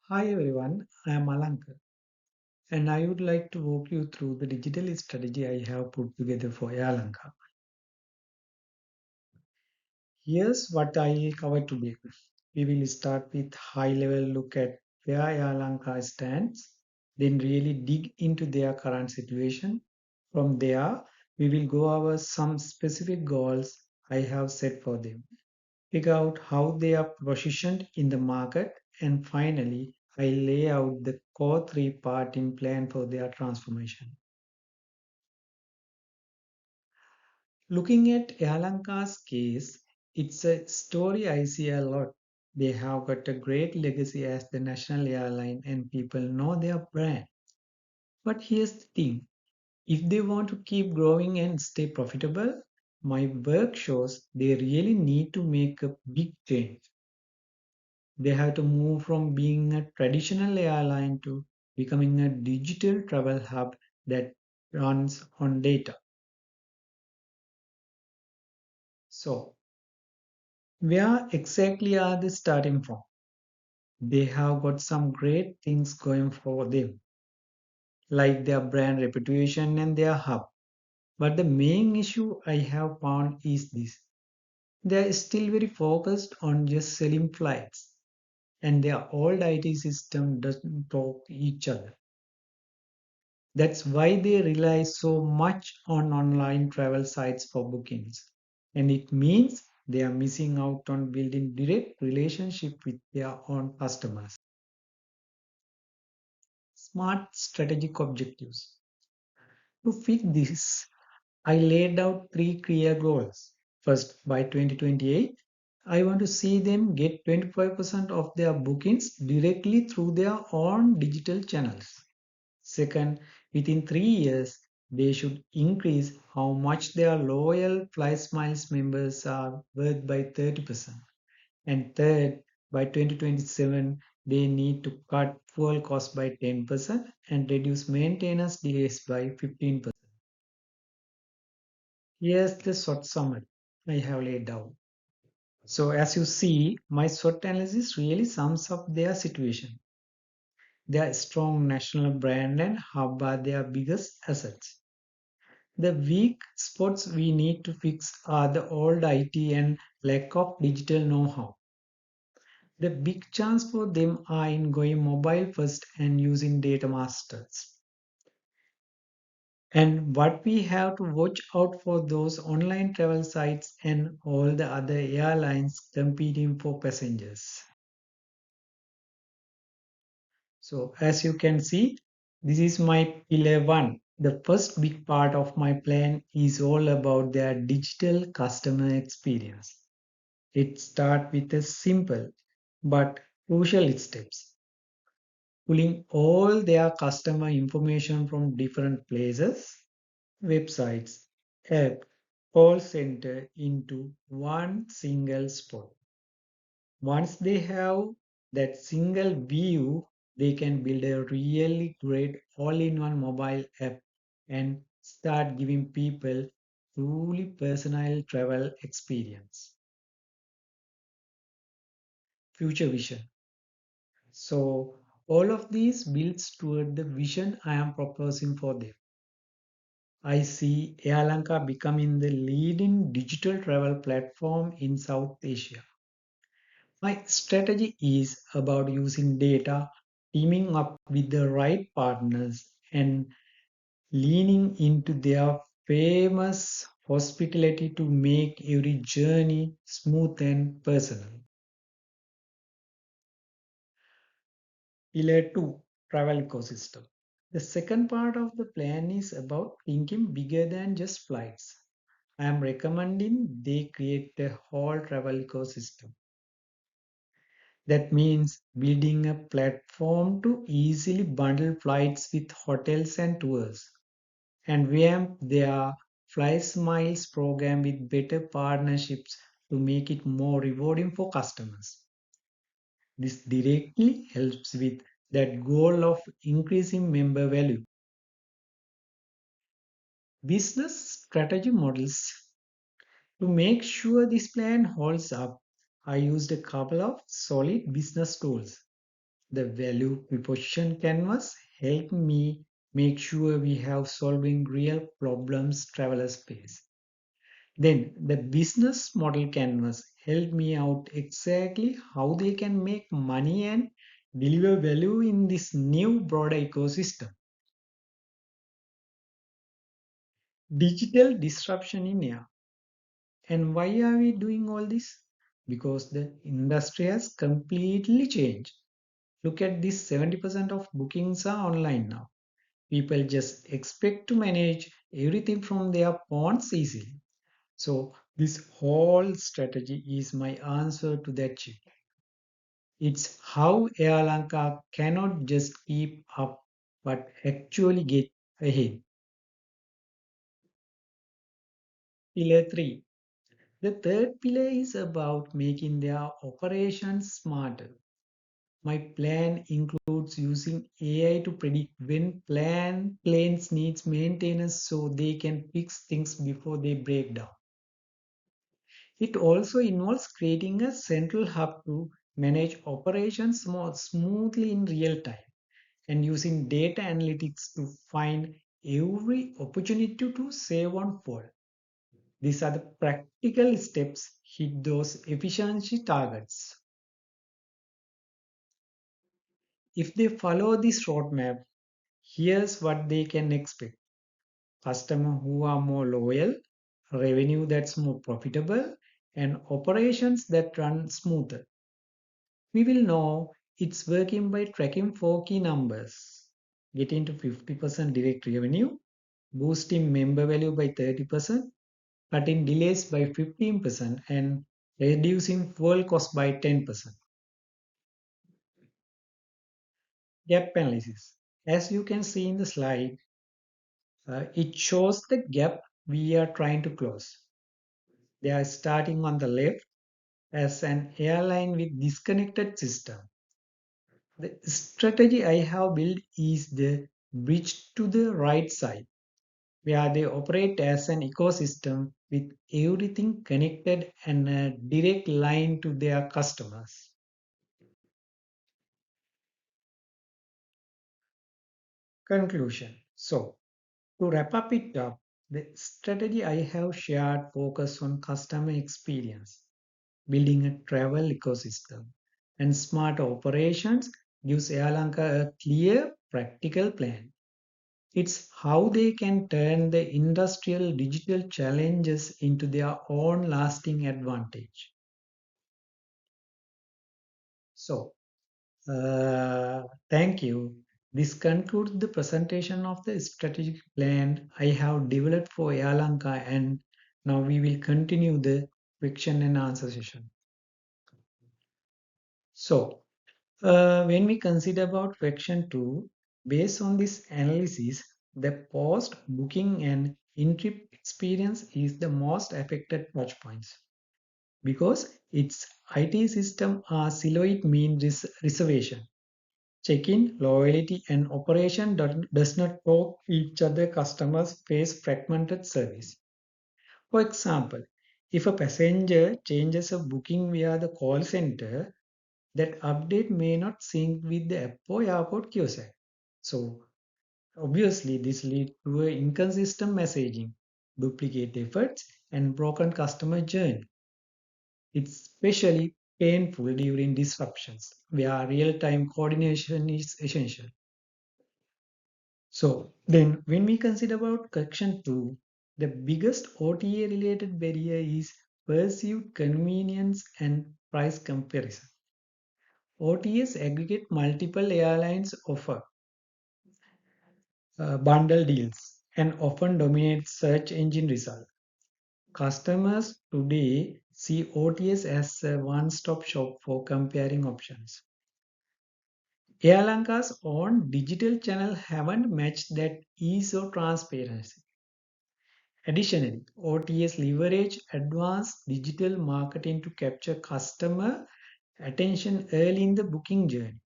Hi everyone, I am Alankar and I would like to walk you through the digital strategy I have put together for Alanka. Here's what I will cover today. We will start with high level look at where Alanka stands, then really dig into their current situation. From there, we will go over some specific goals I have set for them, figure out how they are positioned in the market, and finally, I lay out the core three-part plan for their transformation. Looking at Alanka's case, it's a story I see a lot. They have got a great legacy as the national airline and people know their brand. But here's the thing, if they want to keep growing and stay profitable, my work shows they really need to make a big change. They have to move from being a traditional airline to becoming a digital travel hub that runs on data. So, where exactly are they starting from? They have got some great things going for them, like their brand reputation and their hub. But the main issue I have found is this, they are still very focused on just selling flights, and their old IT system doesn't talk to each other. That's why they rely so much on online travel sites for bookings. And it means they are missing out on building direct relationship with their own customers. Smart strategic objectives. To fix this, I laid out three clear goals. First, by 2028, I want to see them get 25% of their bookings directly through their own digital channels. Second, within 3 years, they should increase how much their loyal FlySmiles members are worth by 30%. And third, by 2027, they need to cut fuel costs by 10% and reduce maintenance delays by 15%. Here's the short summary I have laid down. So, as you see, my SWOT analysis really sums up their situation. Their strong national brand and hub are their biggest assets. The weak spots we need to fix are the old IT and lack of digital know how. The big chance for them are in going mobile first and using data masters. And what we have to watch out for those online travel sites and all the other airlines competing for passengers. So as you can see, this is my pillar one. The first big part of my plan is all about their digital customer experience. It starts with a simple but crucial steps. Pulling all their customer information from different places, websites, app, call center into one single spot. Once they have that single view, they can build a really great all-in-one mobile app and start giving people truly personal travel experience. Future vision. So all of these builds toward the vision I am proposing for them. I see Airlanka becoming the leading digital travel platform in South Asia. My strategy is about using data, teaming up with the right partners, and leaning into their famous hospitality to make every journey smooth and personal. Pillar 2, Travel Ecosystem. The second part of the plan is about thinking bigger than just flights. I am recommending they create a whole travel ecosystem. That means building a platform to easily bundle flights with hotels and tours, and revamp their Fly Smiles program with better partnerships to make it more rewarding for customers. This directly helps with that goal of increasing member value. Business strategy models. To make sure this plan holds up, I used a couple of solid business tools. The value proposition canvas help me make sure we have solving real problems travelers face. Then the business model canvas help me out exactly how they can make money and deliver value in this new broader ecosystem. Digital disruption in air. And why are we doing all this? Because the industry has completely changed. Look at this, 70% of bookings are online now. People just expect to manage everything from their phones easily. So this whole strategy is my answer to that shift. It's how Air Lanka cannot just keep up but actually get ahead. Pillar 3. The third pillar is about making their operations smarter. My plan includes using AI to predict when planes needs maintenance so they can fix things before they break down. It also involves creating a central hub to manage operations more smoothly in real time and using data analytics to find every opportunity to save on fuel. These are the practical steps hit those efficiency targets. If they follow this roadmap, here's what they can expect: customers who are more loyal, revenue that's more profitable, and operations that run smoother. We will know it's working by tracking four key numbers: getting to 50% direct revenue, boosting member value by 30%, cutting delays by 15%, and reducing fuel cost by 10%. Gap analysis. As you can see in the slide, it shows the gap we are trying to close. They are starting on the left as an airline with disconnected system. The strategy I have built is the bridge to the right side, where they operate as an ecosystem with everything connected and a direct line to their customers. Conclusion. So, to wrap up it up, the strategy I have shared focus on customer experience, building a travel ecosystem, and smart operations gives Airlanka a clear, practical plan. It's how they can turn the industrial digital challenges into their own lasting advantage. So, thank you. This concludes the presentation of the strategic plan I have developed for Airlanka, and now we will continue the question and answer session. So, when we consider about question 2, based on this analysis, the post-booking and in-trip experience is the most affected touch points because its IT system are siloed mean reservation. Check-in, loyalty, and operation does not talk each other. Customers face fragmented service. For example, if a passenger changes a booking via the call center, that update may not sync with the Apple Airport kiosk. So obviously this leads to a inconsistent messaging, duplicate efforts, and broken customer journey. It's especially painful during disruptions where real-time coordination is essential. So then when we consider about correction 2, the biggest OTA related barrier is perceived convenience and price comparison. OTAs aggregate multiple airlines offer bundle deals and often dominate search engine results. Customers today see OTAs as a one-stop shop for comparing options. Airlanka's own digital channel haven't matched that ease of transparency. Additionally, OTAs leverage advanced digital marketing to capture customer attention early in the booking journey.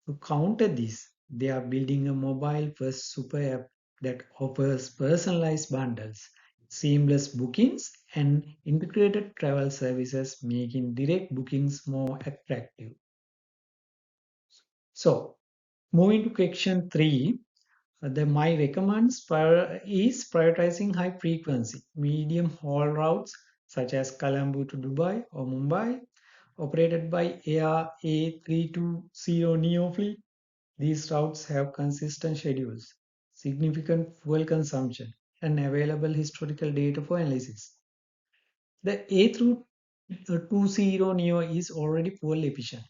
To counter this, they are building a mobile-first super app that offers personalized bundles, seamless bookings, and integrated travel services, making direct bookings more attractive. So, moving to question 3, my recommends is prioritizing high frequency, medium haul routes such as Colombo to Dubai or Mumbai, operated by Air A320 Neo fleet. These routes have consistent schedules, significant fuel consumption, and available historical data for analysis. The A320 Neo is already fuel efficient,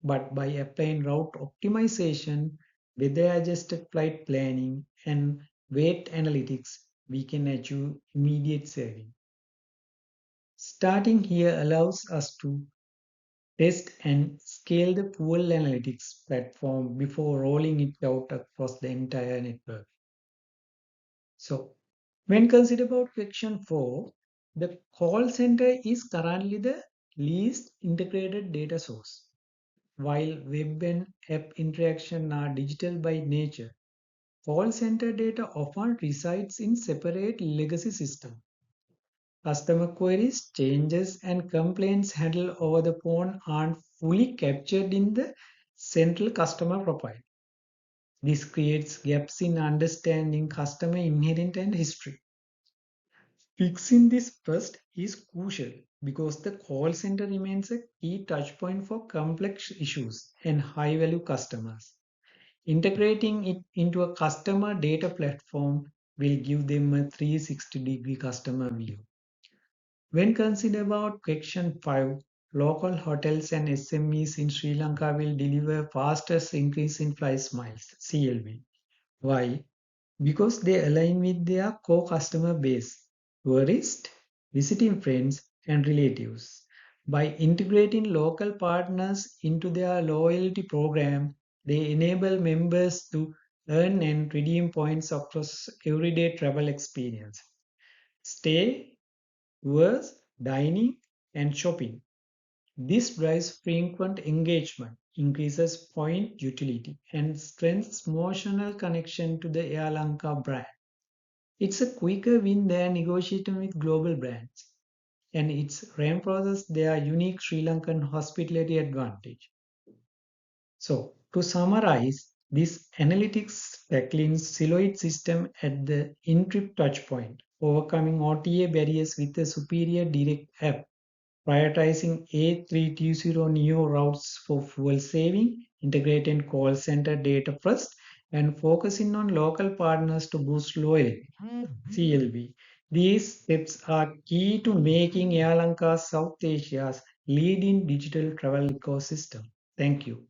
but by applying route optimization, weather-adjusted flight planning, and weight analytics, we can achieve immediate saving. Starting here allows us to test and scale the fuel analytics platform before rolling it out across the entire network. So, when considered about question 4, the call center is currently the least integrated data source. While web and app interaction are digital by nature, call center data often resides in separate legacy systems. Customer queries, changes, and complaints handled over the phone aren't fully captured in the central customer profile. This creates gaps in understanding customer inherent and history. Fixing this first is crucial because the call center remains a key touchpoint for complex issues and high value customers. Integrating it into a customer data platform will give them a 360-degree customer view. When considered about question 5, local hotels and SMEs in Sri Lanka will deliver fastest increase in flight miles (CLV). Why? Because they align with their core customer base, tourists, visiting friends, and relatives. By integrating local partners into their loyalty program, they enable members to earn and redeem points across everyday travel experience. Stay, tours, dining, and shopping. This drives frequent engagement, increases point utility, and strengthens emotional connection to the Air Lanka brand. It's a quicker win than negotiating with global brands, and it reinforces their unique Sri Lankan hospitality advantage. So, to summarize, this analytics tackling siloed system at the in-trip touchpoint, overcoming OTA barriers with a superior direct app, prioritizing A320 neo routes for fuel saving, integrating call center data first, and focusing on local partners to boost loyalty. CLB. These steps are key to making Air Lanka South Asia's leading digital travel ecosystem. Thank you.